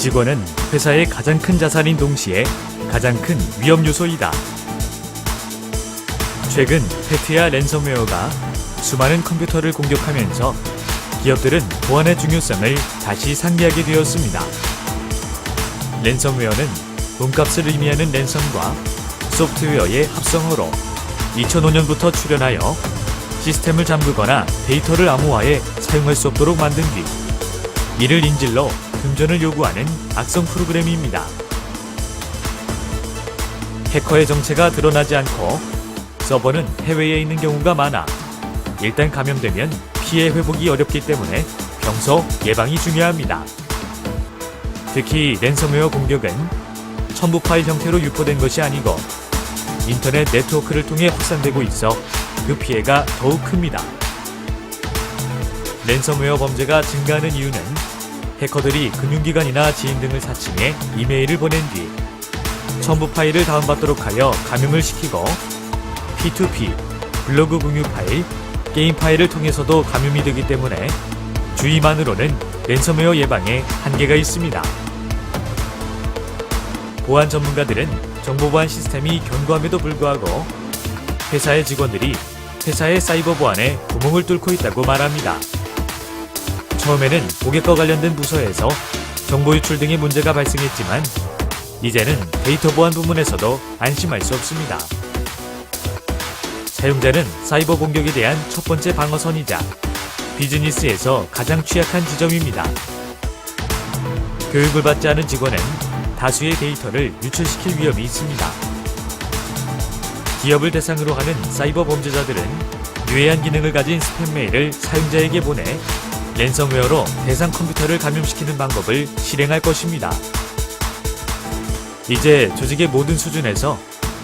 직원은 회사의 가장 큰 자산인 동시에 가장 큰 위험 요소이다. 최근 패트야 랜섬웨어가 수많은 컴퓨터를 공격하면서 기업들은 보안의 중요성을 다시 상기하게 되었습니다. 랜섬웨어는 몸값을 의미하는 랜섬과 소프트웨어의 합성어로 2005년부터 출현하여 시스템을 잠그거나 데이터를 암호화해 사용할 수 없도록 만든 뒤 이를 인질로 금전을 요구하는 악성 프로그램입니다. 해커의 정체가 드러나지 않고 서버는 해외에 있는 경우가 많아 일단 감염되면 피해 회복이 어렵기 때문에 평소 예방이 중요합니다. 특히 랜섬웨어 공격은 첨부 파일 형태로 유포된 것이 아니고 인터넷 네트워크를 통해 확산되고 있어 그 피해가 더욱 큽니다. 랜섬웨어 범죄가 증가하는 이유는 해커들이 금융기관이나 지인 등을 사칭해 이메일을 보낸 뒤 첨부 파일을 다운받도록 하여 감염을 시키고 P2P, 블로그 공유 파일, 게임 파일을 통해서도 감염이 되기 때문에 주의만으로는 랜섬웨어 예방에 한계가 있습니다. 보안 전문가들은 정보보안 시스템이 견고함에도 불구하고 회사의 직원들이 회사의 사이버 보안에 구멍을 뚫고 있다고 말합니다. 처음에는 고객과 관련된 부서에서 정보 유출 등의 문제가 발생했지만 이제는 데이터 보안 부문에서도 안심할 수 없습니다. 사용자는 사이버 공격에 대한 첫 번째 방어선이자 비즈니스에서 가장 취약한 지점입니다. 교육을 받지 않은 직원은 다수의 데이터를 유출시킬 위험이 있습니다. 기업을 대상으로 하는 사이버 범죄자들은 유해한 기능을 가진 스팸 메일을 사용자에게 보내 랜섬웨어로 대상 컴퓨터를 감염시키는 방법을 실행할 것입니다. 이제 조직의 모든 수준에서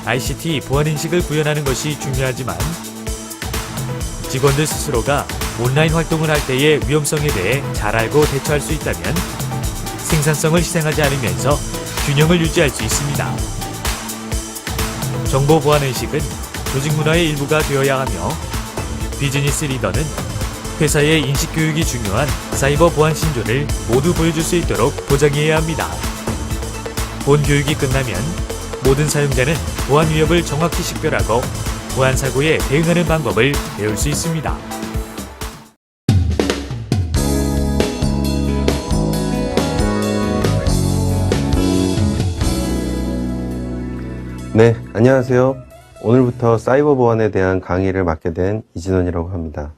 ICT 보안인식을 구현하는 것이 중요하지만 직원들 스스로가 온라인 활동을 할 때의 위험성에 대해 잘 알고 대처할 수 있다면 생산성을 희생하지 않으면서 균형을 유지할 수 있습니다. 정보 보안의식은 조직 문화의 일부가 되어야 하며 비즈니스 리더는 회사의 인식 교육이 중요한 사이버 보안 신조를 모두 보여줄 수 있도록 보장해야 합니다. 본 교육이 끝나면 모든 사용자는 보안 위협을 정확히 식별하고 보안 사고에 대응하는 방법을 배울 수 있습니다. 네, 안녕하세요. 오늘부터 사이버 보안에 대한 강의를 맡게 된 이진원이라고 합니다.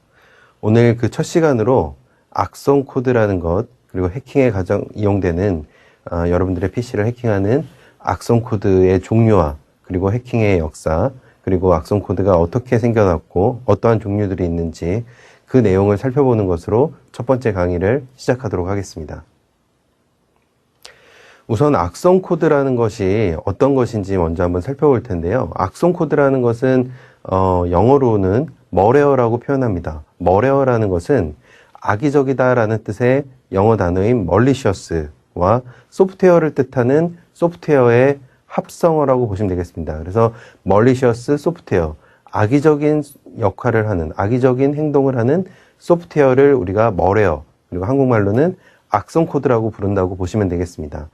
오늘 그 첫 시간으로 악성 코드라는 것, 그리고 해킹에 가장 이용되는 여러분들의 PC를 해킹하는 악성 코드의 종류와 그리고 해킹의 역사, 그리고 악성 코드가 어떻게 생겨났고 어떠한 종류들이 있는지 그 내용을 살펴보는 것으로 첫 번째 강의를 시작하도록 하겠습니다. 우선 악성 코드라는 것이 어떤 것인지 먼저 한번 살펴볼 텐데요. 악성 코드라는 것은 영어로는 malware라고 표현합니다. malware라는 것은 악의적이다라는 뜻의 영어 단어인 malicious와 소프트웨어를 뜻하는 소프트웨어의 합성어라고 보시면 되겠습니다. 그래서 malicious 소프트웨어, 악의적인 역할을 하는, 악의적인 행동을 하는 소프트웨어를 우리가 malware, 그리고 한국말로는 악성 코드라고 부른다고 보시면 되겠습니다.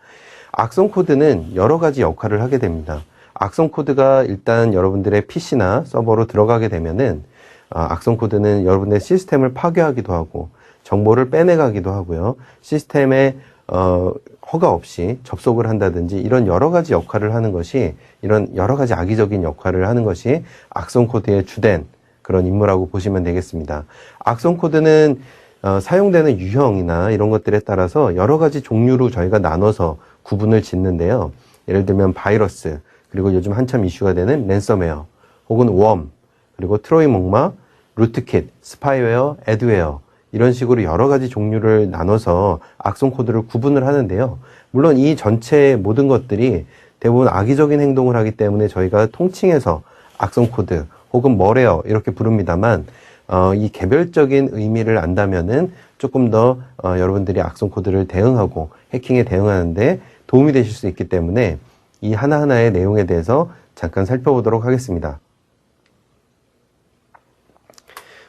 악성 코드는 여러 가지 역할을 하게 됩니다. 악성 코드가 일단 여러분들의 PC나 서버로 들어가게 되면은 악성 코드는 여러분의 시스템을 파괴하기도 하고 정보를 빼내가기도 하고요. 시스템에 허가 없이 접속을 한다든지 이런 여러 가지 역할을 하는 것이, 이런 여러 가지 악의적인 역할을 하는 것이 악성 코드의 주된 그런 임무라고 보시면 되겠습니다. 악성 코드는 사용되는 유형이나 이런 것들에 따라서 여러 가지 종류로 저희가 나눠서 구분을 짓는데요. 예를 들면 바이러스, 그리고 요즘 한참 이슈가 되는 랜섬웨어, 혹은 웜, 그리고 트로이 목마, 루트킷, 스파이웨어, 애드웨어, 이런 식으로 여러 가지 종류를 나눠서 악성 코드를 구분을 하는데요. 물론 이 전체 모든 것들이 대부분 악의적인 행동을 하기 때문에 저희가 통칭해서 악성 코드 혹은 malware 이렇게 부릅니다만 이 개별적인 의미를 안다면은 조금 더 여러분들이 악성 코드를 대응하고 해킹에 대응하는데 도움이 되실 수 있기 때문에 이 하나하나의 내용에 대해서 잠깐 살펴보도록 하겠습니다.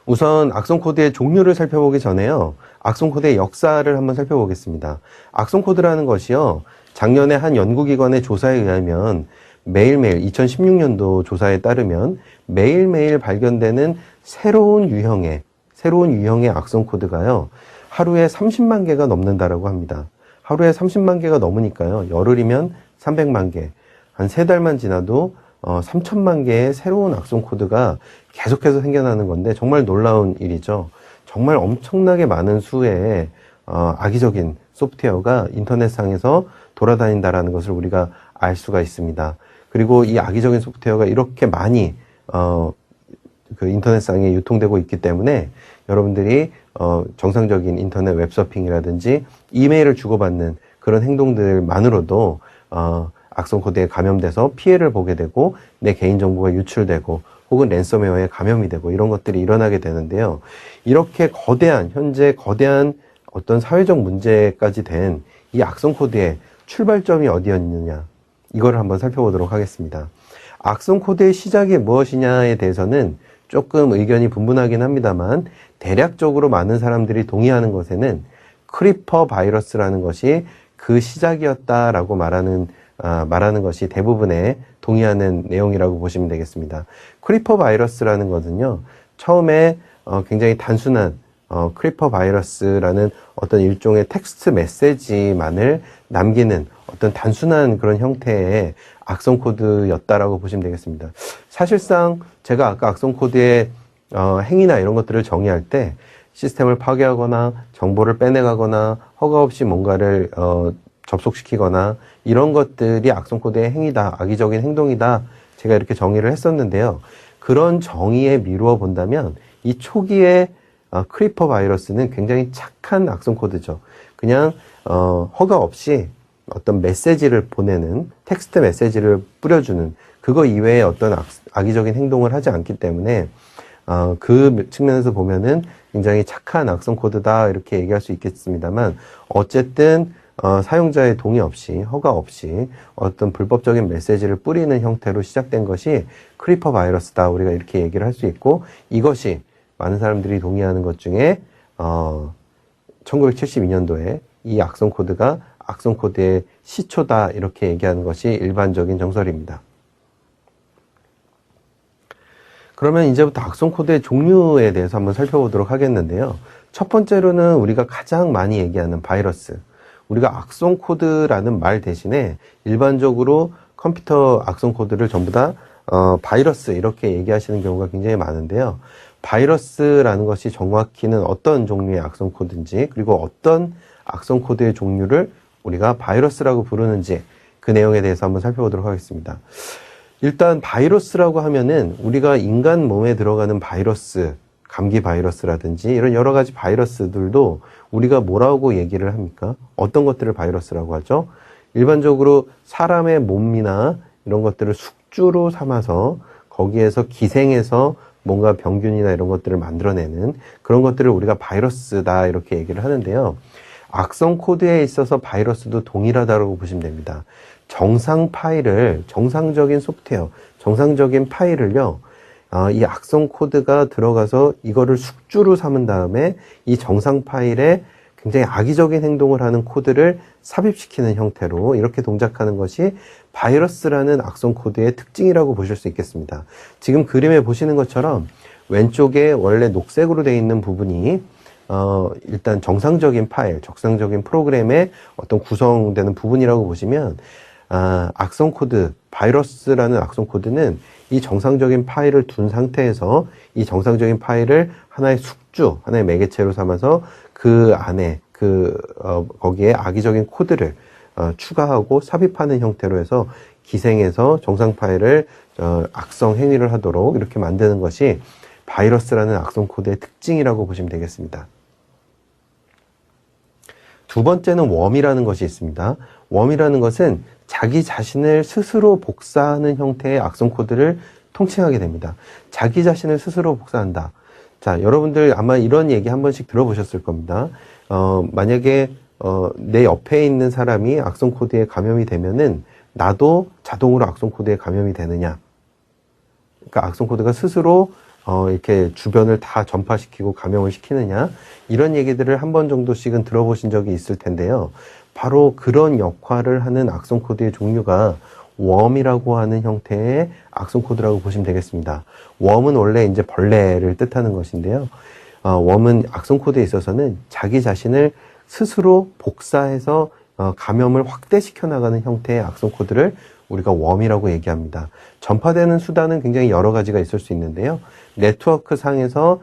우선 악성 코드의 종류를 살펴보기 전에요. 악성 코드의 역사를 한번 살펴보겠습니다. 악성 코드라는 것이요, 작년에 한 연구기관의 조사에 의하면 매일매일 2016년도 조사에 따르면 매일매일 발견되는 새로운 유형의 악성 코드가요, 하루에 30만 개가 넘는다라고 합니다. 하루에 30만 개가 넘으니까요, 열흘이면 300만 개, 한 3달만 지나도 3천만 개의 새로운 악성 코드가 계속해서 생겨나는 건데 정말 놀라운 일이죠. 정말 엄청나게 많은 수의 악의적인 소프트웨어가 인터넷상에서 돌아다닌다라는 것을 우리가 알 수가 있습니다. 그리고 이 악의적인 소프트웨어가 이렇게 많이 그 인터넷상에 유통되고 있기 때문에 여러분들이 정상적인 인터넷 웹서핑이라든지 이메일을 주고받는 그런 행동들만으로도 악성 코드에 감염돼서 피해를 보게 되고 내 개인정보가 유출되고 혹은 랜섬웨어에 감염이 되고 이런 것들이 일어나게 되는데요. 이렇게 현재 거대한 어떤 사회적 문제까지 된 이 악성 코드의 출발점이 어디였느냐, 이걸 한번 살펴보도록 하겠습니다. 악성 코드의 시작이 무엇이냐에 대해서는 조금 의견이 분분하긴 합니다만 대략적으로 많은 사람들이 동의하는 것에는 크리퍼 바이러스라는 것이 그 시작이었다라고 말하는 것이 대부분의 동의하는 내용이라고 보시면 되겠습니다. 크리퍼 바이러스라는 것은요, 처음에 굉장히 단순한 크리퍼 바이러스라는 어떤 일종의 텍스트 메시지만을 남기는 어떤 단순한 그런 형태의 악성 코드였다라고 보시면 되겠습니다. 사실상 제가 아까 악성 코드의 행위나 이런 것들을 정의할 때 시스템을 파괴하거나 정보를 빼내가거나 허가 없이 뭔가를 접속시키거나 이런 것들이 악성 코드의 행위다, 악의적인 행동이다, 제가 이렇게 정의를 했었는데요. 그런 정의에 미루어 본다면 이 초기에 크리퍼 바이러스는 굉장히 착한 악성 코드죠. 그냥 허가 없이 어떤 메시지를 보내는, 텍스트 메시지를 뿌려주는 그거 이외에 어떤 악의적인 행동을 하지 않기 때문에 그 측면에서 보면은 굉장히 착한 악성 코드다 이렇게 얘기할 수 있겠습니다만, 어쨌든 사용자의 동의 없이, 허가 없이 어떤 불법적인 메시지를 뿌리는 형태로 시작된 것이 크리퍼 바이러스다, 우리가 이렇게 얘기를 할 수 있고, 이것이 많은 사람들이 동의하는 것 중에 1972년도에 이 악성 코드가 악성 코드의 시초다 이렇게 얘기하는 것이 일반적인 정설입니다. 그러면 이제부터 악성 코드의 종류에 대해서 한번 살펴보도록 하겠는데요. 첫 번째로는 우리가 가장 많이 얘기하는 바이러스. 우리가 악성 코드라는 말 대신에 일반적으로 컴퓨터 악성 코드를 전부 다 바이러스 이렇게 얘기하시는 경우가 굉장히 많은데요. 바이러스라는 것이 정확히는 어떤 종류의 악성 코드인지, 그리고 어떤 악성 코드의 종류를 우리가 바이러스라고 부르는지 그 내용에 대해서 한번 살펴보도록 하겠습니다. 일단 바이러스라고 하면은 우리가 인간 몸에 들어가는 바이러스, 감기 바이러스라든지 이런 여러 가지 바이러스들도 우리가 뭐라고 얘기를 합니까? 어떤 것들을 바이러스라고 하죠? 일반적으로 사람의 몸이나 이런 것들을 숙주로 삼아서 거기에서 기생해서 뭔가 병균이나 이런 것들을 만들어내는 그런 것들을 우리가 바이러스다 이렇게 얘기를 하는데요. 악성 코드에 있어서 바이러스도 동일하다고 보시면 됩니다. 정상적인 소프트웨어, 정상적인 파일을요, 이 악성 코드가 들어가서 이거를 숙주로 삼은 다음에 이 정상 파일에 굉장히 악의적인 행동을 하는 코드를 삽입시키는 형태로 이렇게 동작하는 것이 바이러스라는 악성 코드의 특징이라고 보실 수 있겠습니다. 지금 그림에 보시는 것처럼 왼쪽에 원래 녹색으로 되어 있는 부분이 일단 정상적인 파일, 정상적인 프로그램의 어떤 구성되는 부분이라고 보시면, 악성 코드, 바이러스라는 악성 코드는 이 정상적인 파일을 둔 상태에서 이 정상적인 파일을 하나의 숙주, 하나의 매개체로 삼아서 그 안에 거기에 악의적인 코드를 추가하고 삽입하는 형태로 해서 기생해서 정상 파일을 악성 행위를 하도록 이렇게 만드는 것이 바이러스라는 악성 코드의 특징이라고 보시면 되겠습니다. 두 번째는 웜이라는 것이 있습니다. 웜이라는 것은 자기 자신을 스스로 복사하는 형태의 악성 코드를 통칭하게 됩니다. 자기 자신을 스스로 복사한다. 자, 여러분들 아마 이런 얘기 한 번씩 들어보셨을 겁니다. 만약에 내 옆에 있는 사람이 악성 코드에 감염이 되면은 나도 자동으로 악성 코드에 감염이 되느냐? 그러니까 악성 코드가 스스로 이렇게 주변을 다 전파시키고 감염을 시키느냐, 이런 얘기들을 한 번 정도씩은 들어보신 적이 있을 텐데요. 바로 그런 역할을 하는 악성 코드의 종류가 웜이라고 하는 형태의 악성 코드라고 보시면 되겠습니다. 웜은 원래 이제 벌레를 뜻하는 것인데요. 웜은 악성 코드에 있어서는 자기 자신을 스스로 복사해서 감염을 확대시켜 나가는 형태의 악성 코드를 우리가 웜이라고 얘기합니다. 전파되는 수단은 굉장히 여러 가지가 있을 수 있는데요. 네트워크 상에서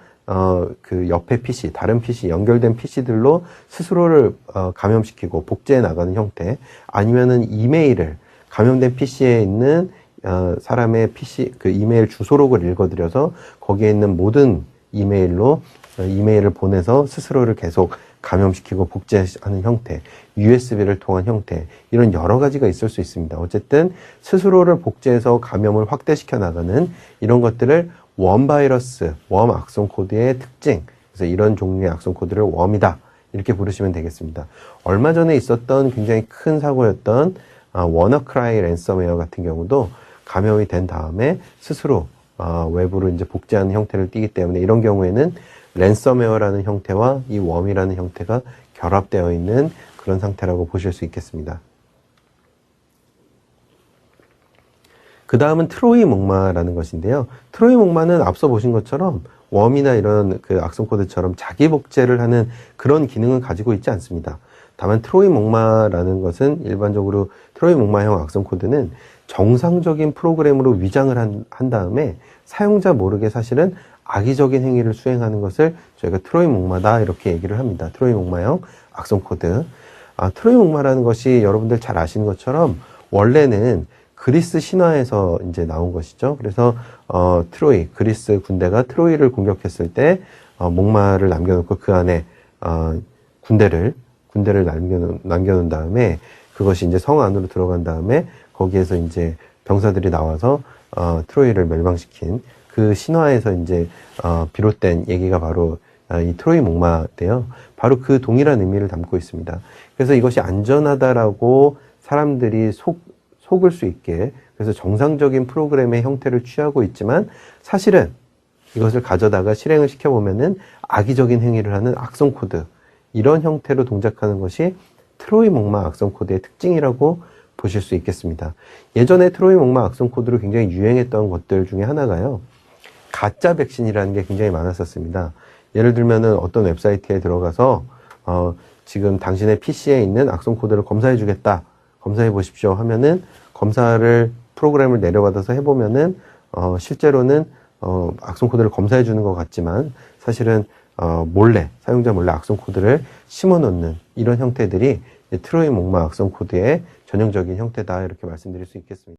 그 옆에 PC, 다른 PC, 연결된 PC들로 스스로를 감염시키고 복제해 나가는 형태, 아니면은 이메일을 감염된 PC에 있는 사람의 PC 그 이메일 주소록을 읽어드려서 거기에 있는 모든 이메일로 이메일을 보내서 스스로를 계속 감염시키고 복제하는 형태, USB를 통한 형태, 이런 여러 가지가 있을 수 있습니다. 어쨌든 스스로를 복제해서 감염을 확대시켜 나가는 이런 것들을 웜 바이러스, 웜 악성 코드의 특징, 그래서 이런 종류의 악성 코드를 웜이다, 이렇게 부르시면 되겠습니다. 얼마 전에 있었던 굉장히 큰 사고였던 워너크라이 랜섬웨어 같은 경우도 감염이 된 다음에 스스로 외부로 이제 복제하는 형태를 띠기 때문에 이런 경우에는 랜섬웨어라는 형태와 이 웜이라는 형태가 결합되어 있는 그런 상태라고 보실 수 있겠습니다. 그 다음은 트로이 목마라는 것인데요. 트로이 목마는 앞서 보신 것처럼 웜이나 이런 그 악성 코드처럼 자기 복제를 하는 그런 기능은 가지고 있지 않습니다. 다만 트로이 목마라는 것은 일반적으로 트로이 목마형 악성 코드는 정상적인 프로그램으로 위장을 한 다음에 사용자 모르게 사실은 악의적인 행위를 수행하는 것을 저희가 트로이 목마다 이렇게 얘기를 합니다. 트로이 목마형 악성 코드. 트로이 목마라는 것이 여러분들 잘 아시는 것처럼 원래는 그리스 신화에서 이제 나온 것이죠. 그래서 트로이, 그리스 군대가 트로이를 공격했을 때 목마를 남겨놓고 그 안에 군대를 남겨놓은 다음에 그것이 이제 성 안으로 들어간 다음에 거기에서 이제 병사들이 나와서 트로이를 멸망시킨 그 신화에서 이제 비롯된 얘기가 바로 이 트로이 목마인데요. 바로 그 동일한 의미를 담고 있습니다. 그래서 이것이 안전하다라고 사람들이 속을 수 있게, 그래서 정상적인 프로그램의 형태를 취하고 있지만 사실은 이것을 가져다가 실행을 시켜보면은 악의적인 행위를 하는 악성 코드, 이런 형태로 동작하는 것이 트로이 목마 악성 코드의 특징이라고 보실 수 있겠습니다. 예전에 트로이 목마 악성 코드로 굉장히 유행했던 것들 중에 하나가요, 가짜 백신이라는 게 굉장히 많았었습니다. 예를 들면은 어떤 웹사이트에 들어가서 지금 당신의 PC에 있는 악성 코드를 검사해 주겠다, 검사해 보십시오 하면은 프로그램을 내려받아서 해보면은 실제로는 악성 코드를 검사해 주는 것 같지만 사실은 사용자 몰래 악성 코드를 심어 놓는 이런 형태들이 트로이 목마 악성 코드의 전형적인 형태다, 이렇게 말씀드릴 수 있겠습니다.